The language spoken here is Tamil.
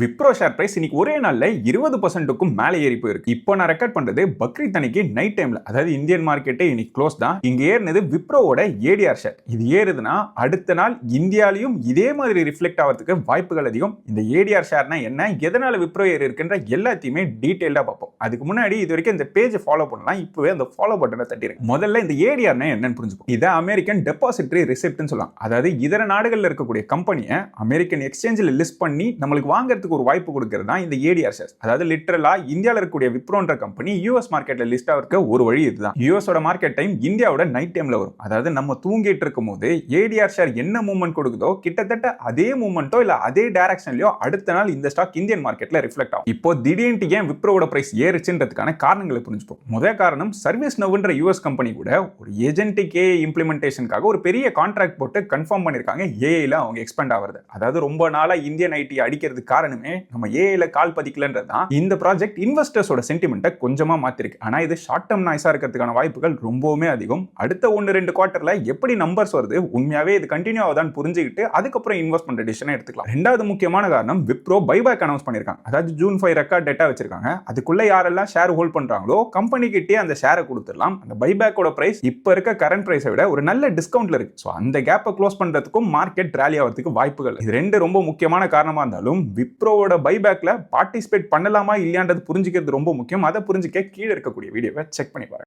விப்ரோ ஷேர் பிரைஸ் இன்னைக்கு ஒரே நாள்ல 20%க்கும் மேல ஏறி போயிருக்கு. இப்போ நான் ரெக்கார்ட் பண்றது பக்ரீத் அன்னைக்கு நைட் டைம்ல, அதாவது இந்தியன் மார்க்கெட்டே இன்னைக்கு க்ளோஸ் தான். இங்க ஏறினது விப்ரோவோட ஏடிஆர் ஷேர். இது ஏறுதுன்னா அடுத்த நாள் இந்தியாலையும் இதே மாதிரி ரிஃப்ளெக்ட் ஆகிறதுக்கு வாய்ப்புகள் அதிகம். இந்த ஏடிஆர் ஷேர்னா என்ன, எதனால விப்ரோ ஏறி இருக்குன்ற எல்லாத்தையுமே டீடைல்டா பார்ப்போம். அதுக்கு முன்னாடி இது வரைக்கும் இந்த பேஜ் ஃபாலோ பண்ணலாம், இப்பவே அந்த ஃபாலோ பட்டனை தட்டிடுங்க. முதல்ல இந்த ஏடிஆர்னா என்னன்னு புரிஞ்சுப்போம். இதை அமெரிக்கன் டெபாசிட்டரி ரிசிப்ட்னு சொல்லலாம். அதாவது இதர நாடுகள்ல இருக்கக்கூடிய கம்பெனியை அமெரிக்கன் எக்ஸ்சேஞ்சில் லிஸ்ட் பண்ணி நம்மளுக்கு வாங்குறதுக்கு ஒரு வாய்ப்பு கொடுக்கிறது தான் இந்த ஏடிஆர் ஷேர்ஸ். அதாவது லிட்டரலா இந்தியால இருக்கக்கூடிய விப்ரோன்ற கம்பெனி யூஎஸ் மார்க்கெட்ல லிஸ்ட் ஆகிறதுக்கு ஒரு வழி இதுதான். யூஎஸோட மார்க்கெட் டைம் இந்தியாவோட நைட் டைம்ல வரும். அதாவது நம்ம தூங்கிட்டு இருக்கும் போது ஏடிஆர் ஷேர் என்ன மூவ்மெண்ட் கொடுக்குதோ கிட்டத்தட்ட அதே மூவ்மெண்ட்டோ இல்ல அதே டைரக்ஷன்லயோ அடுத்த நாள் இந்த ஸ்டாக் இந்தியன் மார்க்கெட்ல ரிஃப்ளெக்ட் ஆகும். இப்போ திடீர்னு ஏன் விப்ரோவோட பிரைஸ் ஏறுச்சுன்றதுக்கான காரணங்களை புரிஞ்சுப்போம். முதல் காரணம், சர்வீஸ் நவ்ன்ற யூஎஸ் கம்பெனி கூட ஒரு ஏஜென்டிக் ஏஐ இம்ப்ளிமெண்டேஷனுக்காக ஒரு பெரிய கான்ட்ராக்ட் போட்டு கன்ஃபார்ம் பண்ணிருக்காங்க. ஏஐல அவங்க எக்ஸ்பேண்ட் ஆகிறது. அதாவது ரொம்ப நாளா இந்தியன் ஐடி அடிக்கிறதுக்கு காரணமே நம்ம ஏஐல கால் பதிக்கலன்றது தான். இந்த ப்ராஜெக்ட் இன்வெஸ்டர்ஸோட சென்டிமெண்ட்டை கொஞ்சமா மாத்திருக்கு. ஆனா இது ஷார்ட் டர்ம் நாய்ஸா இருக்கிறதுக்கான வாய்ப்புகள் ரொம்பவுமே அதிகம். அடுத்த 1-2 குவார்ட்டர்ல எப்படி நம்பர்ஸ் வருது, உண்மையாவே இது கண்டினியூ ஆகுதான்னு புரிஞ்சுக்கிட்டு அதுக்கப்புறம் இன்வெஸ்ட் பண்ற டிசிஷனை எடுத்துக்கலாம். ரெண்டாவது முக்கியமான காரணம், விப்ரோ பைபேக் அனௌன்ஸ் பண்ணிருக்காங்க. அதாவது ஜூன் 5 ரெக்கார்ட் டேட்டா வச்சிருக்காங்க. அதுக்குள்ள யாரெல்லாம் ஷேர் ஹோல்ட் பண்றாங்களோ கம்பெனி கிட்டே அந்த ஷேரை கொடுத்துடலாம். அந்த பைபேக்கோட பிரைஸ் இப்ப இருக்க கரண்ட் பிரைஸை விட ஒரு நல்ல டிஸ்கவுண்ட்ல இருக்கு. சோ அந்த கேப்பை க்ளோஸ் பண்றதுக்கும் மார்க்கெட் ராலி ஆகிறதுக்கு வாய்ப்புகள். இது ரெண்டு ரொம்ப முக்கியமான காரணமா இருந்தாலும் விப்ரோவோட பைபேக்ல பார்ட்டிசிபேட் பண்ணலாமா இல்லையான்றது புரிஞ்சுக்கிறது ரொம்ப முக்கியம். அதை புரிஞ்சுக்க கீழே இருக்கக்கூடிய வீடியோவை செக் பண்ணி பாருங்க.